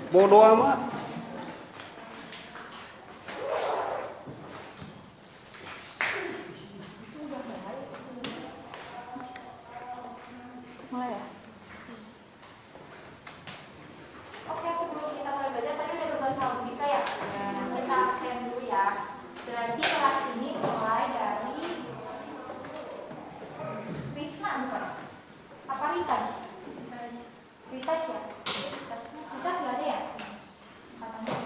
Bodoh amat. Mulai ya? Oke, sebelum kita mulai belajar, tadi udah berbahas sama kita ya. Nah, kita absen dulu ya. Berarti kelas ini mulai dari Krisna bukan? Apa Rita? Rita ya? Rita sudah ada ya? Katanya.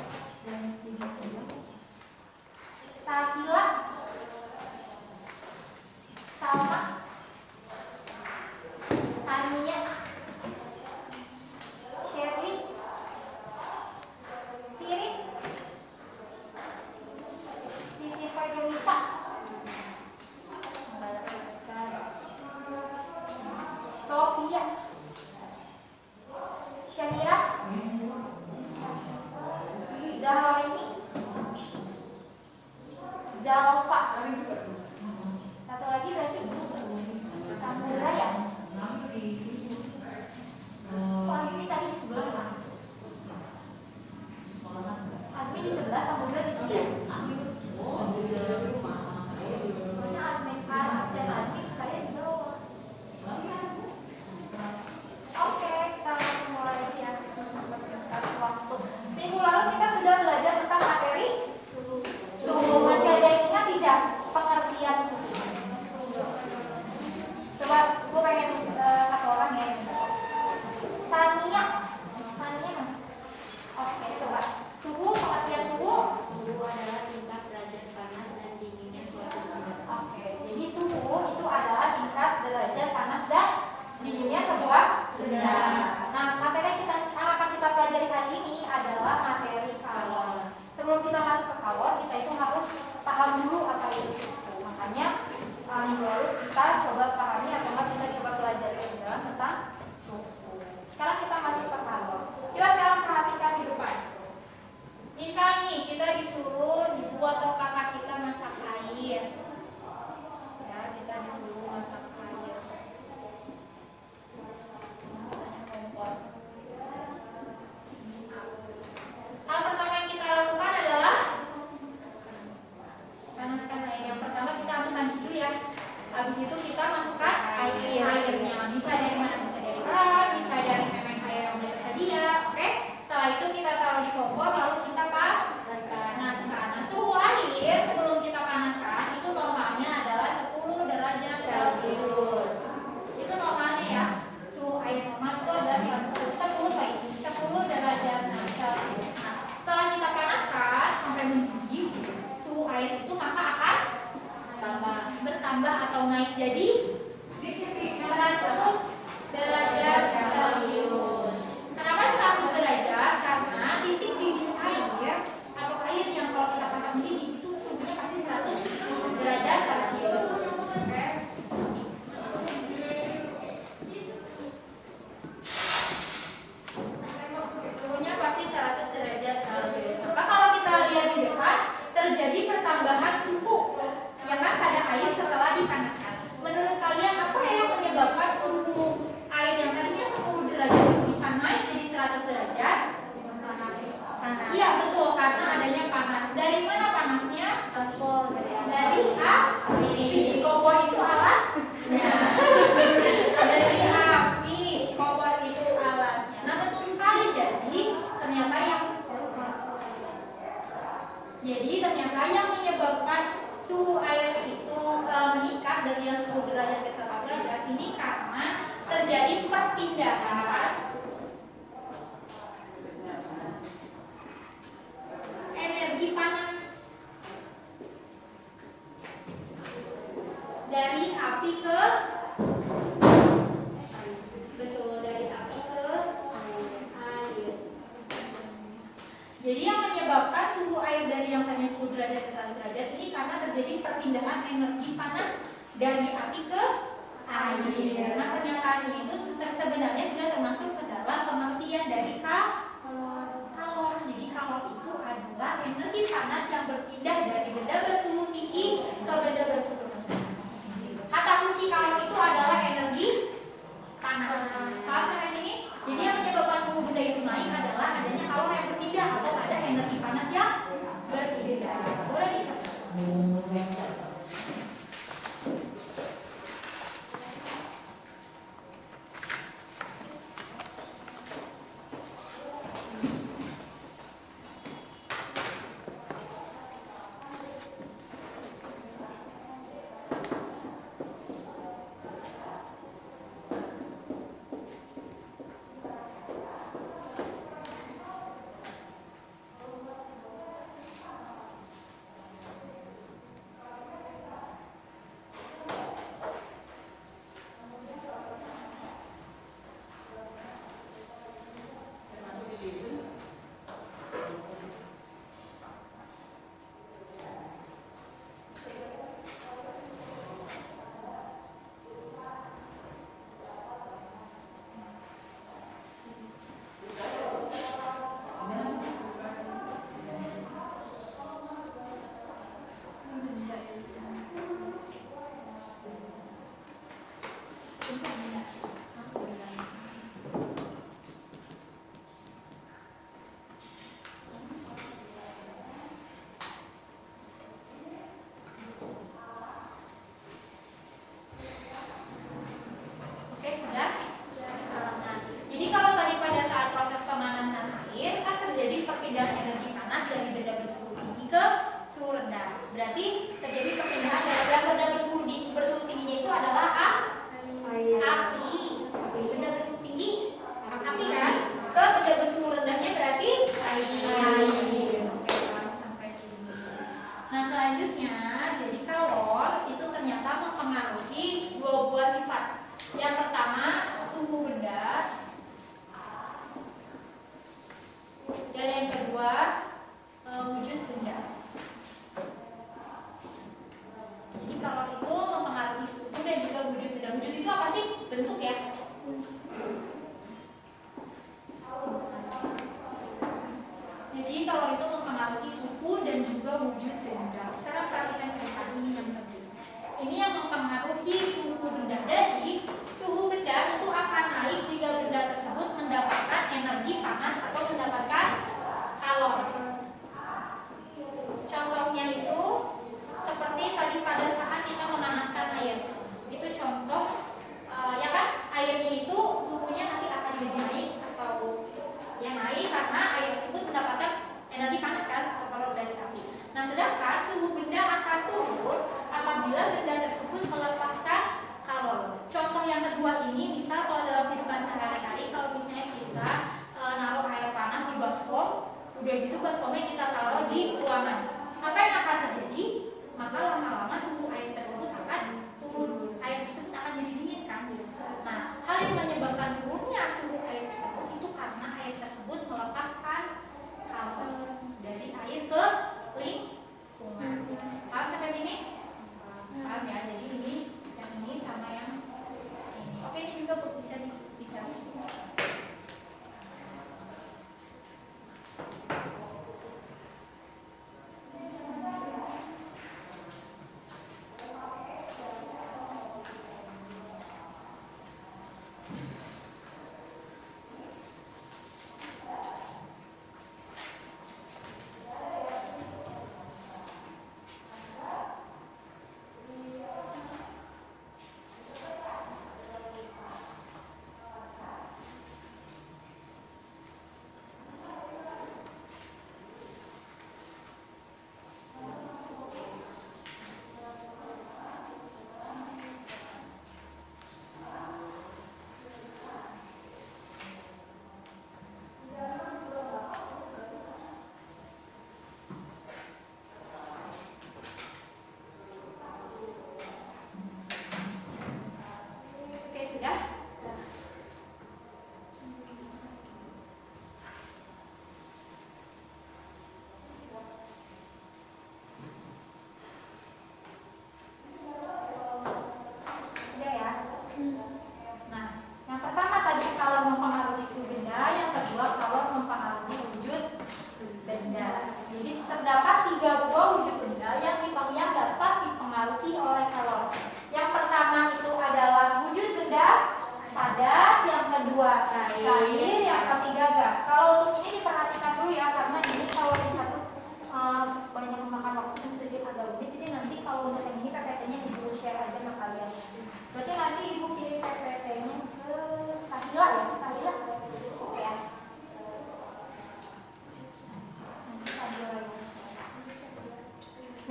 Dan Sakila, Salma, Sania, Shirley, Sirin, Siti Faidulisa, Sofia, Syahira, Zahroini, Zalfa. Satu lagi berarti Samudra ya? Oh, ini tadi di sebelah mana? Azmi di sebelah, Samudra di sini ya? Soalnya Azmi kan absen lagi, saya di bawah. Oke, kita langsung mulai aja ya. Waktu minggu lalu kita sudah belajar tentang materi suhu. Masih ada yang ingat tidak pengertian suhu? Coba gue pengen satu orang ya. Sania mana? Oke, coba suhu, pengertian suhu. Suhu adalah tingkat derajat panas dan dinginnya suatu tempat. Oke, jadi suhu itu adalah tingkat derajat panas dan dinginnya sebuah benda. Nah, materi yang akan kita pelajari hari ini adalah materi kalor. Sebelum kita masuk ke kalor, kita itu harus paham dulu apa itu suhu. Makanya minggu lalu kita coba pahami atau enggak kita coba pelajari lebih dalam tentang suhu. Sekarang kita masuk ke kalor. Coba sekarang perhatikan di depan. Misal nih kita disuruh ibu atau kakak kita masak air. Ya, kita disuruh masak air. Masaknya kompor. Hal pertama yang kita lakukan adalah panaskan air. Yang pertama kita ambil panci dulu ya. Habis itu kita masukkan airnya. Bisa dari mana? Bisa dari keran, bisa dari memang air yang sudah tersedia. Oke. Setelah itu kita taruh di kompor, lalu kita panaskan. Nah, suhu air sebelum kita panaskan itu normalnya adalah 10 derajat Celcius. Itu normalnya ya. Suhu air normal itu adalah 10 derajat Celcius. Nah, setelah kita panaskan sampai mendidih, suhu air itu maka akan bertambah atau naik jadi 100 derajat Celcius. Kenapa 100 derajat? Karena titik didih air atau air yang kalau kita pasang mendidih itu suhunya pasti 100 derajat Celcius. Oke. Suhunya pasti 100 derajat Celcius. Maka kalau kita lihat di depan terjadi pertambahan suhu ya kan pada air setelah dipanaskan. Menurut kalian apa yang menyebabkan suhu air yang tadinya 10 derajat itu bisa naik jadi 100 derajat? Iya betul, karena adanya panas. Dari mana panasnya? Dari api. Kompor itu alatnya. Dari api. Kompor itu alatnya. Nah betul sekali. Ternyata yang menyebabkan suhu air itu meningkat dari yang 10 derajat ke 100 derajat ini karena terjadi perpindahan energi panas dari api ke dari api ke air. Jadi yang menyebabkan suhu air dari yang tadinya 10 derajat ke 100 derajat ini karena terjadi perpindahan energi panas dari api ke air. Nah, pernyataan ini itu sebenarnya sudah termasuk ke dalam pengertian dari kalor. Jadi kalor itu adalah energi panas yang berpindah dari benda bersuhu tinggi ke benda bersuhu rendah. Kata kunci kalor itu adalah energi panas. Paham kan ini? Jadi yang menyebabkan suhu benda itu naik adalah adanya kalor yang Dan yang kedua, wujud benda. Jadi kalau itu mempengaruhi suhu dan juga wujud benda. Wujud itu apa sih? Bentuk ya. Jadi kalau itu mempengaruhi suhu dan juga wujud benda. Sekarang perhatikan ke depan, ini yang penting. Ini yang mempengaruhi suhu benda. Jadi suhu benda itu akan naik jika benda tersebut mendapatkan energi panas atau mendapatkan kalor. Contohnya itu seperti tadi pada saat kita memanaskan air. Itu contoh, ya kan? Airnya itu suhunya nanti akan jadi naik atau ya naik karena air tersebut mendapatkan energi panas kan atau kalor dari api. Nah, sedangkan suhu benda akan turun apabila benda tersebut melepaskan kalor. Contoh yang kedua ini, misal kalau dalam kehidupan sehari-hari, kalau misalnya kita naruh air panas di baskom, udah gitu baskomnya kita taruh di ruangan, apa yang akan terjadi? Maka lama-lama suhu air tersebut akan turun, air tersebut akan jadi dingin kan. Nah, hal yang menyebabkan turunnya suhu air tersebut itu karena air tersebut melepaskan kalor dari air ke lingkungan. Paham sampai sini? Paham ya? Jadi ini yang ini sama yang ini. Oke, ini juga bisa dibicara.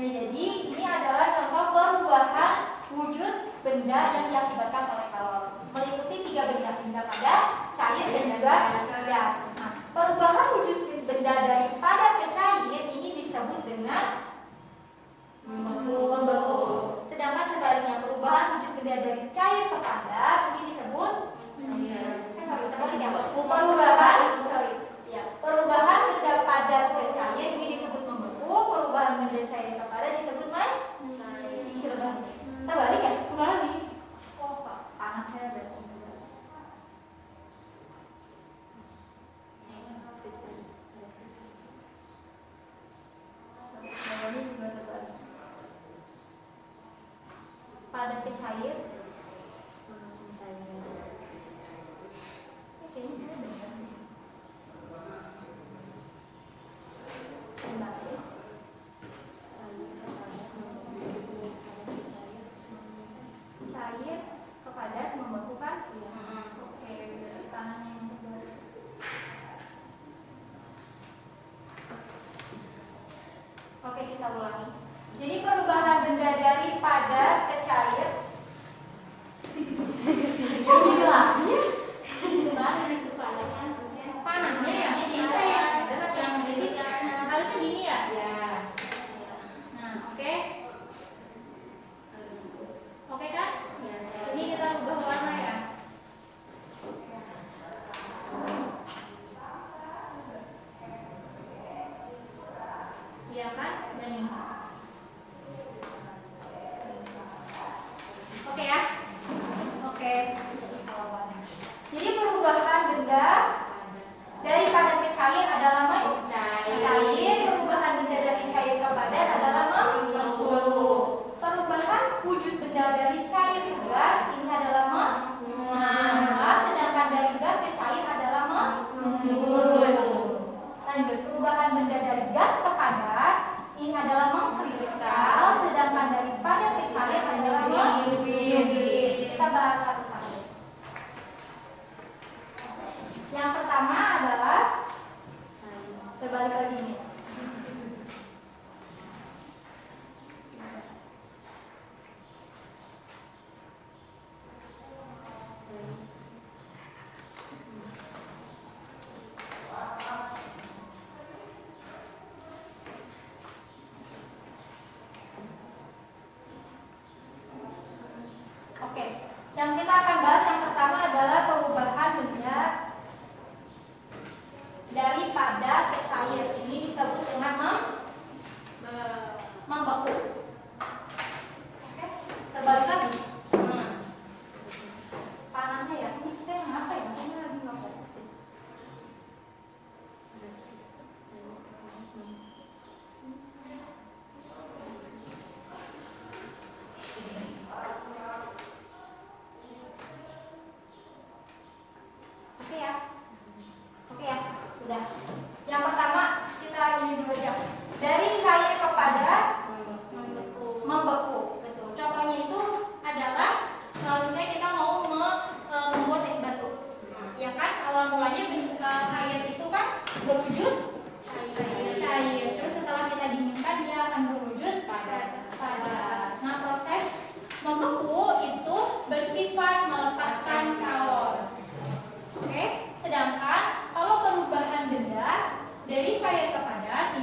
Nah, jadi ini adalah contoh perubahan wujud benda yang diakibatkan oleh kalor. Meliputi 3 benda padat, cair, dan juga gas. Nah, perubahan wujud benda dari padat ke cair ini disebut dengan membeku. Sedangkan sebaliknya perubahan wujud benda dari cair ke padat ini disebut perubahan benda padat ke cair ini disebut membeku. Perubahan benda cair ke padat disebut terbalik ya? Kembali. Oh, panas saya berarti. ya kan? Meningkat. Oke ya? Oke. Jadi perubahan benda dari padat ke cair adalah mencair. Perubahan benda dari cair ke padat adalah membeku. Perubahan wujud benda dari cair ke gas ini adalah menguap. Sedangkan dari gas ke cair adalah membekukan. Lanjut, perubahan benda dari gas ke padat ini adalah mengkristal. Sedangkan dari padat ke cair adalah membekukan. Kita bahas satu-satu. Yang pertama adalah terbalik lagi nih. Oke, yang kita akan bahas yang pertama adalah perubahan benda dari padat ke cair. Ini disebut dengan membeku. Oke, terbalik lagi. Panahnya ya, ini saya ngapa ya? Ini lagi nggak fokus. Oke ya, udah. Yang pertama kita ini dulu aja. Dari cair ke padat membeku. Betul. Contohnya itu adalah misalnya kita mau membuat es batu, ya kan? Awal mulanya air itu kan berwujud cair. Terus setelah kita dinginkan dia akan berwujud padat. Nah, proses membeku itu bersifat melepaskan kalor. Oke, sedangkan kalau perubahan benda dari cair ke padat,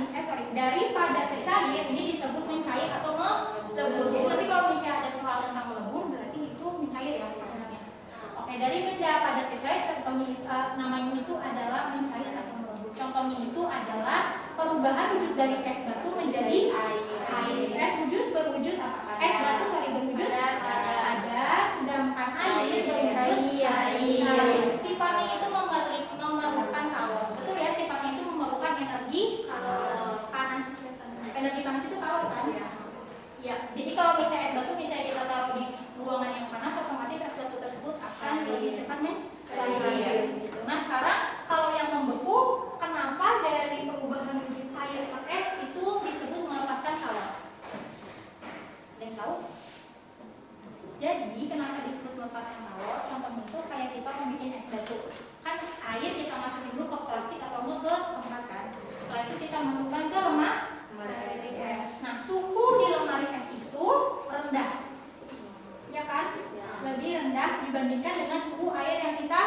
dari padat ke cair ini disebut mencair atau melebur. Jadi nanti kalau misalnya ada soal tentang melebur, berarti itu mencair ya maksudnya. Oke, dari benda padat ke cair, contohnya namanya itu adalah mencair atau melebur. Contohnya itu adalah perubahan wujud dari es batu menjadi air. Es berwujud apa? Es batu berwujud padat, sedangkan air dari cair. Sifatnya itu memerlukan kalor. Betul ya, sifatnya itu memerlukan energi panas. Energi panas itu kalor kan? Ya. Jadi kalau misalnya es batu bisa kita taruh di ruangan yang panas, otomatis es batu tersebut akan lebih cepat mencair. Gitu. Nah, sekarang kalau yang membeku, kenapa dari perubahan wujud air ke es itu disebut melepaskan kalor? Ada yang tahu? Jadi kenapa disebut melepaskan kalor? Contohnya itu kayak kita membuat es batu. Kan air kita masukin dulu ke plastik atau ke tempat kan. Setelah itu kita masukkan ke lemari es. Nah, suhu di lemari es itu rendah, ya kan? Lebih rendah dibandingkan dengan suhu air yang kita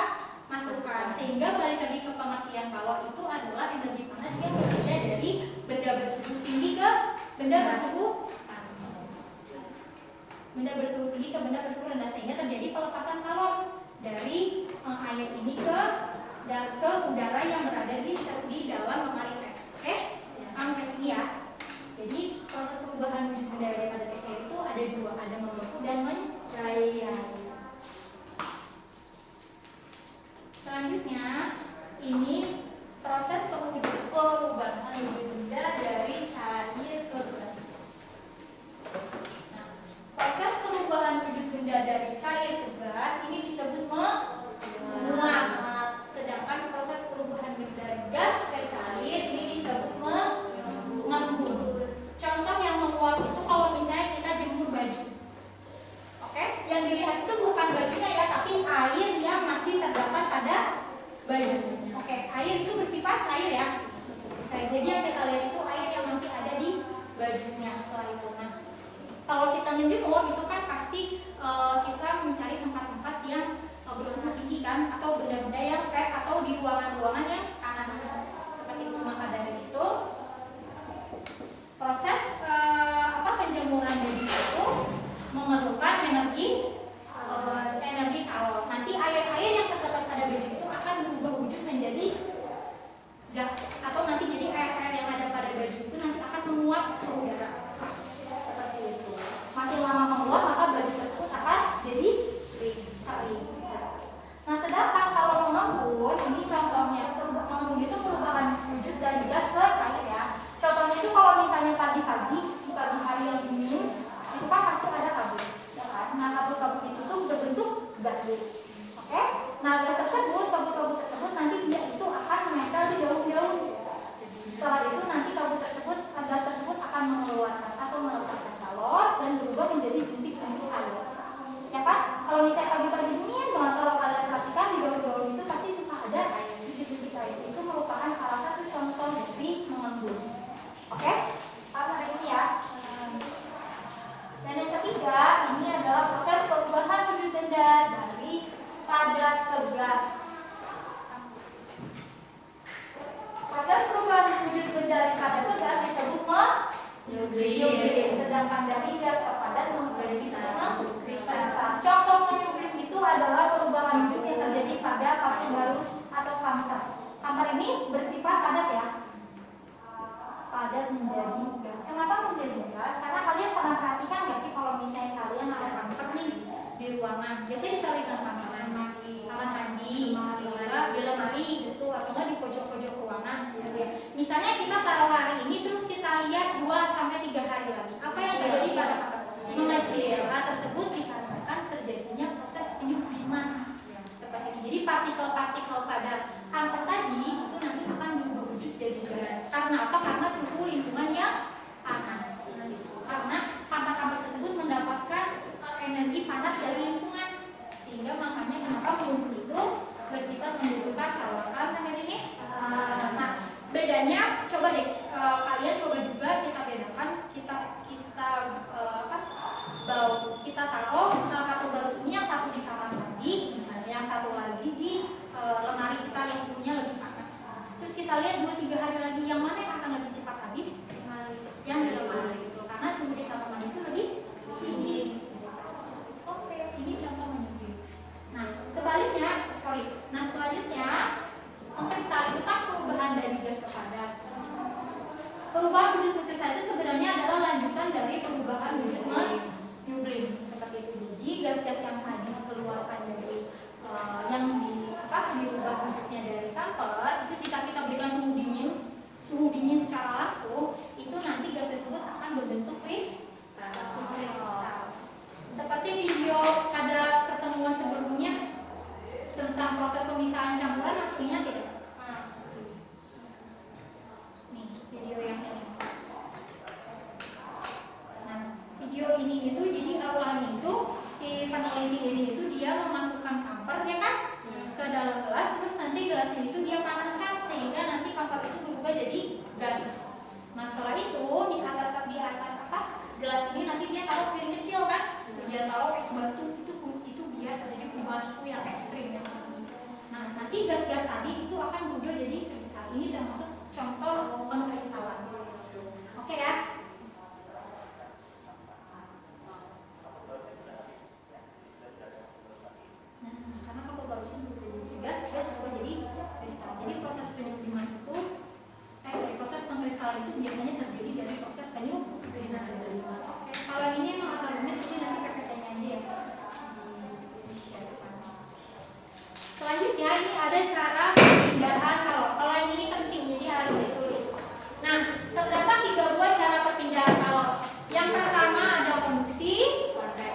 masukkan. Sehingga balik lagi ke pengertian kalor itu adalah energi panas yang berbeda dari benda bersuhu tinggi ke benda bersuhu tinggi ke benda bersuhu rendah, sehingga terjadi pelepasan kalor dari air ini ke udara yang berada di dalam lemari es. Oke? Sampai sini ya. Jadi proses perubahan wujud benda dari padat ke cair itu ada dua, ada membeku dan mencair. Selanjutnya ini proses perubahan wujud benda dari cair ke gas. Nah, proses perubahan wujud benda dari cair ke gas ini disebut menguap. Sedangkan proses perubahan benda dari gas ke dihilangkan dari gas ke padat menjadi kristal. Contoh menyublim itu adalah perubahan wujud yang terjadi pada papirus atau kamfer. Kamfer ini bersifat padat ya, padat menjadi gas. Kenapa menjadi gas? Karena kalian pernah perhatikan nggak sih kalau misalnya kalian ada kamfer nih di ruangan, biasanya ditaruh di kamar mandi, di lemari gitu, atau nggak di pojok-pojok ruangan gitu ya. Misalnya kita taruh hari ini terus kita lihat 2 sampai 3 hari lagi, apa yang terjadi pada kamfer? Mengecil. Hal tersebut dikarenakan terjadinya proses penyubliman seperti itu. Jadi partikel-partikel pada kamfer tadi itu nanti akan berwujud jadi gas. Karena apa? Karena suhu lingkungan yang panas. Karena kamfer-kamfer tersebut mendapatkan energi panas dari lingkungan, sehingga makanya kenapa lumpur itu bersifat membutuhkan hawakan sampai sini. Nah, bedanya coba deh kalian coba juga kita bedakan, kita taruh kartu baus ini yang satu di kamar mandi, misalnya yang satu lagi di lemari kita yang suhunya lebih panas. Terus kita lihat 2-3 hari lagi yang mana yang akan lebih cepat habis? Yang di lemari itu, karena suhu di kamar mandi itu lebih tinggi. Oke, ini contoh menyublim. Nah, sebaliknya, selanjutnya mengkristal itu kan perubahan dari gas ke padat. Perubahan wujud mengkristal itu sebenarnya adalah lanjutan dari perubahan wujud menyublim seperti itu. Jadi gas-gas yang tadi mengeluarkan dari yang dirubah wujudnya dari kamfer itu, jika kita berikan suhu dingin secara langsung, itu nanti gas tersebut akan berbentuk kristal. Seperti video pada pertemuan sebelumnya tentang proses pemisahan campuran, aslinya tidak. Nih video yang ini. Nah, video ini itu jadi awalnya itu si peneliti ini itu dia memasukkan kamfer ya kan ke dalam gelas, terus nanti gelas ini itu dia panaskan sehingga nanti kamfer itu berubah jadi gas. Nah, setelah itu di atas gelas ini nanti dia taruh piring kecil kan, dia taruh es batu itu biar terjadi perubahan suhu yang ekstrim yang tinggi. Nah, nanti gas-gas tadi itu akan berubah jadi kristal. Ini termasuk contoh pengkristalan. Oke ya? Nah, karena kapal barusan berubah jadi gas berubah jadi kristal. Jadi proses penyubliman itu, proses pengkristalan itu biasanya terjadi dari proses penyubliman. Oke, kalau ini emang agak rumit, ini nanti PPT-nya aja ya. Selanjutnya ini ada cara perpindahan kalor. Kalau ini penting, jadi harus ditulis. Nah, terdapat 3 buah cara perpindahan kalor. Yang pertama ada konduksi,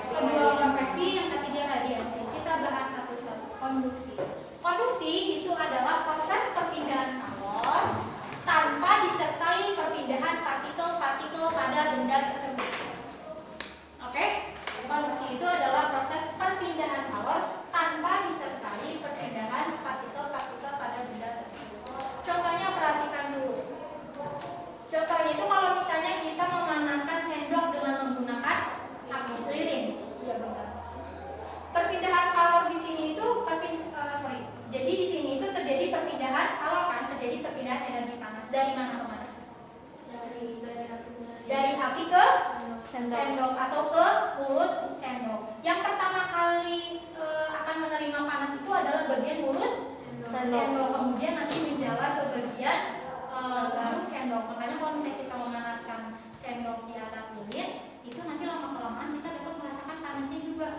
kedua konveksi, yang ketiga radiasi. Kita bahas satu-satu. Konduksi itu adalah proses perpindahan kalor tanpa disertai perpindahan partikel-partikel pada benda tersebut. Oke? Konduksi itu adalah proses perpindahan kalor tanpa disertai perpindahan partikel-partikel pada benda tersebut. Contohnya perhatikan dulu. Contohnya itu kalau misalnya kita memanaskan sendok dengan menggunakan api lilin. Iya benar. Perpindahan kalor di sini itu jadi di sini itu terjadi perpindahan kalor kan, terjadi perpindahan energi panas dari mana ke mana? Dari api ke sendok atau ke mulut sendok. Yang pertama kali akan menerima panas itu adalah bagian mulut sendok. Kemudian nanti menjalar ke bagian mulut sendok. Makanya kalau misalnya kita memanaskan sendok di atas lilin, itu nanti lama-kelamaan kita dapat merasakan panasnya juga.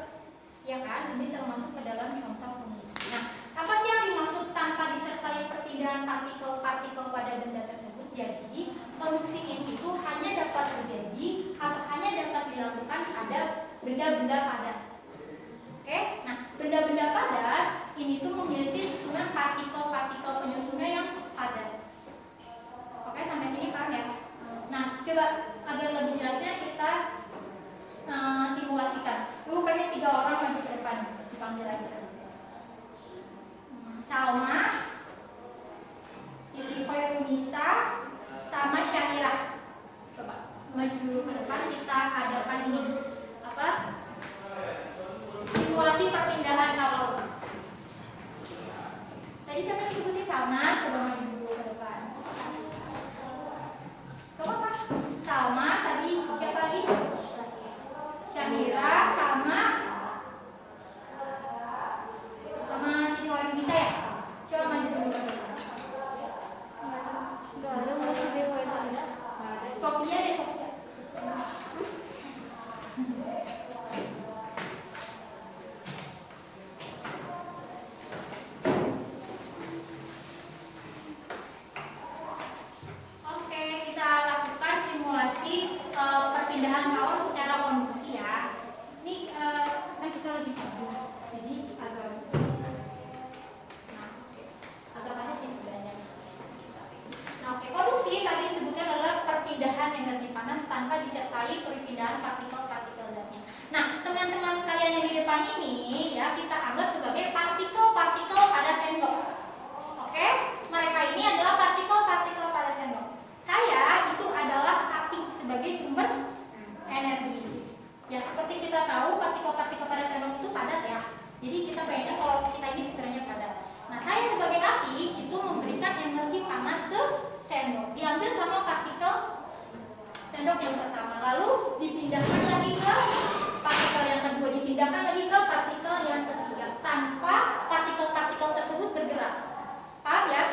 Ya kan? Ini termasuk ke dalam contoh konduksi. Nah, apa sih yang dimaksud tanpa disertai perpindahan partikel-partikel pada benda tersebut? Jadi, konduksi ini itu hanya dapat terjadi atau hanya dapat dilakukan pada benda-benda padat. Oke? Nah, benda-benda padat ini tuh memiliki susunan partikel-partikel penyusunnya yang padat. Oke, sampai sini paham ya? Nah, coba agar lebih jelasnya kita simulasikan. Pengen 3 orang maju ke depan, dipanggil aja. Salma, Siti Khoirunisa, sama Syahira. Coba maju dulu ke depan, kita adakan ini simulasi perpindahan kalor. Tadi siapa yang sebutin Salma? Coba maju dulu ke depan. Coba Salma, tadi siapa lagi? panas tanpa disertai perpindahan partikel-partikel zatnya. Nah, teman-teman kalian yang di depan ini ya kita anggap sebagai partikel-partikel pada sendok. Oke? Mereka ini adalah partikel-partikel pada sendok. Saya itu adalah api sebagai sumber energi. Ya, seperti kita tahu partikel-partikel pada sendok itu padat ya. Jadi kita bayangkan kalau kita ini sebenarnya padat. Nah, saya sebagai api itu memberikan energi panas ke sendok. Diambil sama partikel sendok yang pertama, lalu dipindahkan lagi ke partikel yang kedua, dipindahkan lagi ke partikel yang ketiga tanpa partikel-partikel tersebut bergerak. Paham ya?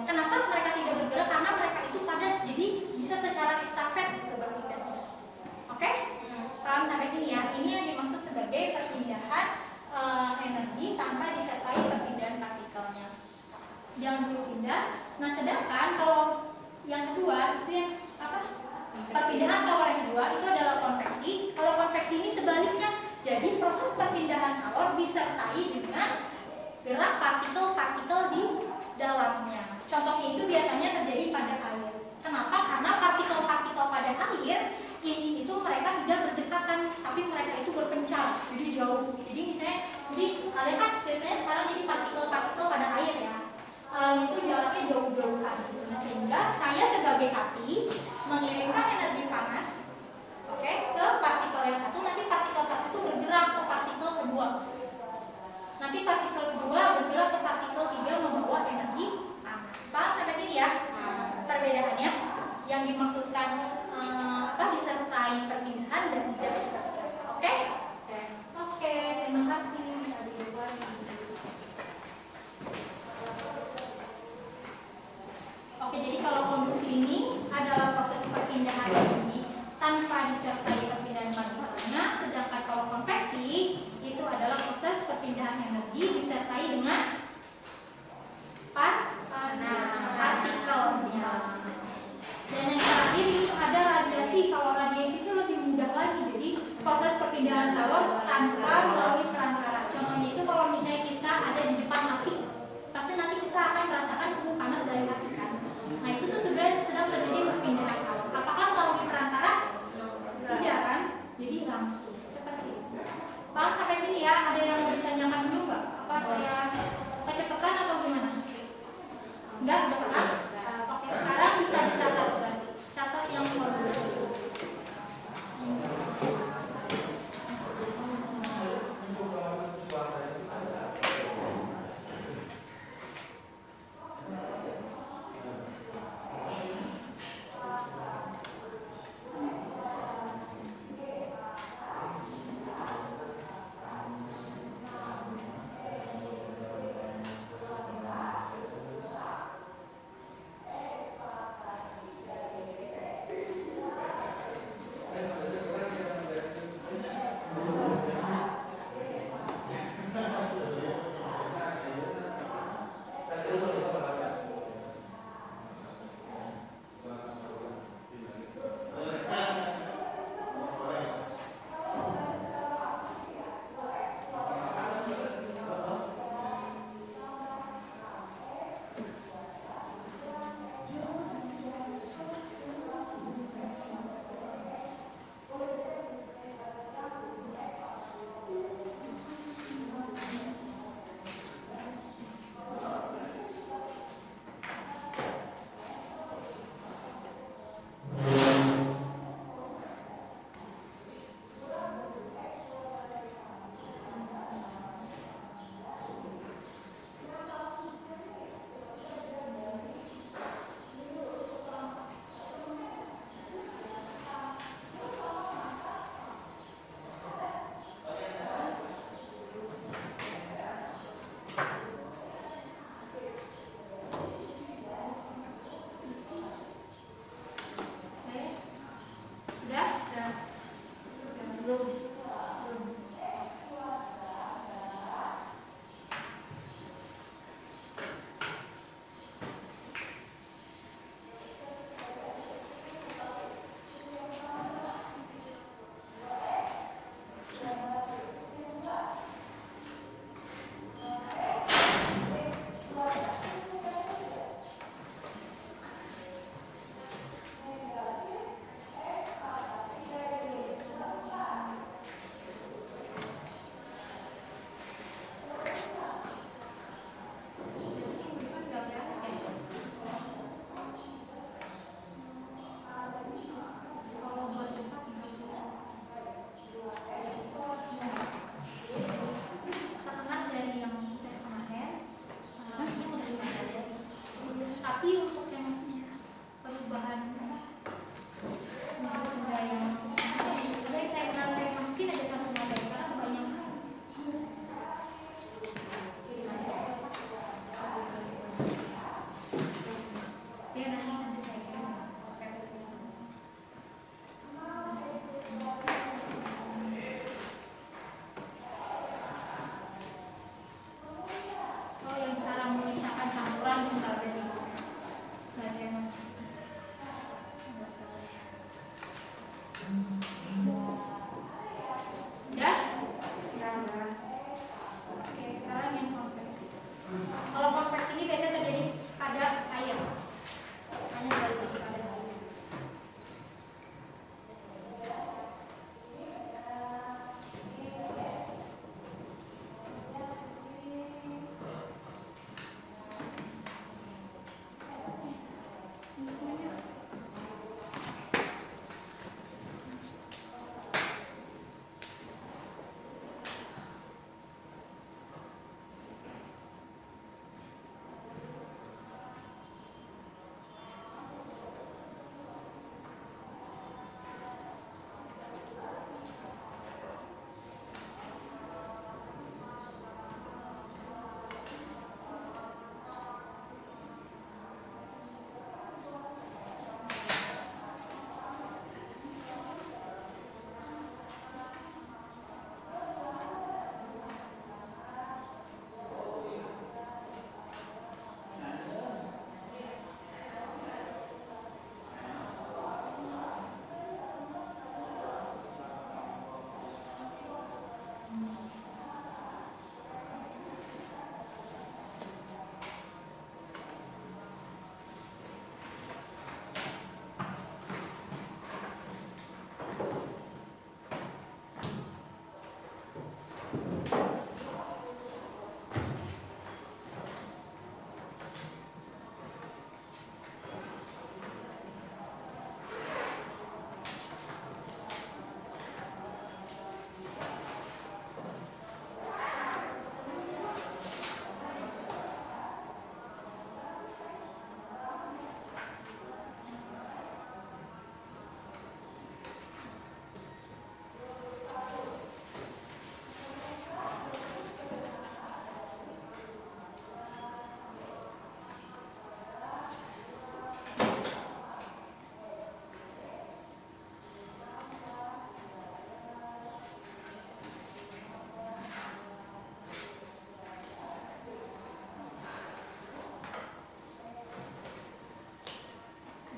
Kenapa mereka tidak bergerak? Karena mereka itu padat, jadi bisa secara estafet gitu berpindahnya. Oke? Paham sampai sini ya? Ini yang dimaksud sebagai perpindahan energi tanpa disertai perpindahan partikelnya. Jangan dulu pindah. Nah, sedangkan kalau yang kedua itu yang apa? Perpindahan kalor yang kedua itu adalah konveksi. Kalau konveksi ini sebaliknya, jadi proses perpindahan kalor disertai dengan gerak partikel-partikel di dalamnya. Contohnya itu biasanya terjadi pada air. Kenapa? Karena partikel-partikel pada air ini itu mereka tidak berdekatan, tapi mereka itu berpencar, jadi jauh. Jadi misalnya, jadi kalian kan ceritanya sekarang jadi partikel-partikel pada air ya. Itu jaraknya jauh-jauhan gitu. Nah, sehingga saya sebagai api mengirimkan energi panas, oke, ke partikel yang satu. Nanti partikel satu itu bergerak ke partikel kedua. Nanti partikel kedua bergerak ke partikel tiga membawa energi panas. Paham sampai sini ya? Perbedaannya yang dimaksudkan disertai perpindahan dan tidak disertai. Oke? Oke, terima kasih. Oke, jadi kalau konduksi ini adalah proses perpindahan energi tanpa disertai perpindahan partikelnya, sedangkan kalau konveksi itu adalah proses perpindahan energi disertai dengan partikelnya. Dan yang terakhir itu ada radiasi. Kalau radiasi itu lebih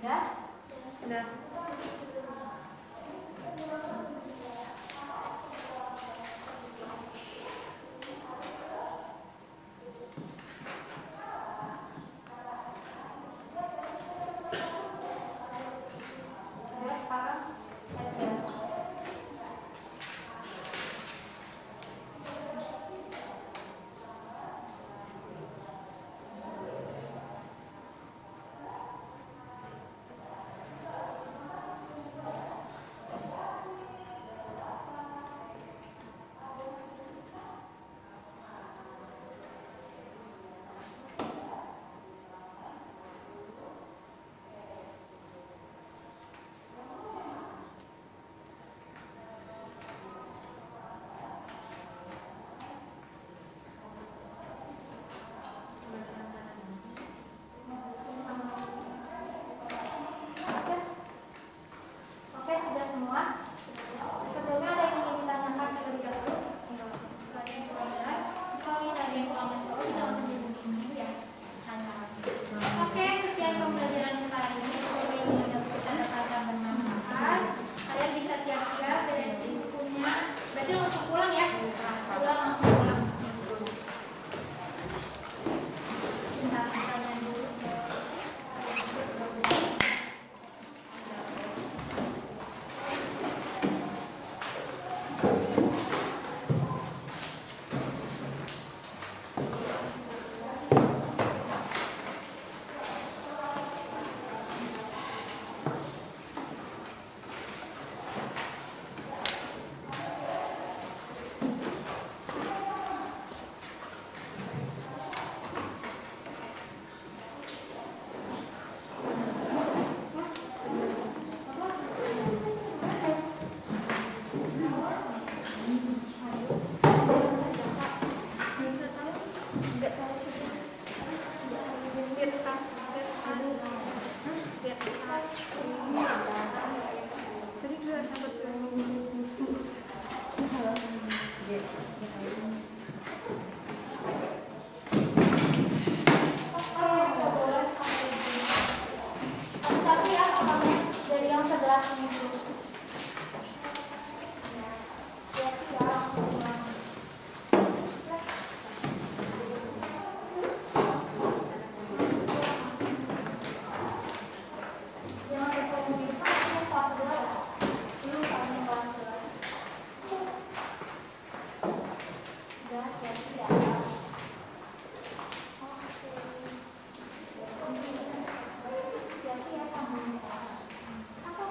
Udah? Udah. Udah sekarang aja. Oke, sudah semua. Sebelumnya ada yang ingin ditanyakan terlebih dahulu? Ada yang kurang jelas? Kalau misalnya ada yang kurang jelas, bisa langsung dihubungi dulu ya. Oke, sekian pembelajaran kita hari ini. Semoga ilmunya dapat bermanfaat. Kalian bisa siap-siap beresin bukunya. Berarti langsung pulang ya? Pulang langsung pulang. Bentar, tanya dulu. Tadi gue sempet Satu ya, pokoknya dari yang sebelah sini dulu. Ya, langsung pulang. Jangan lupa di depan, ini kelas 2 ya. Ini soalnya kelas 2. Udah, siap-siap. Oke. Siap-siap, sambung. Masuk.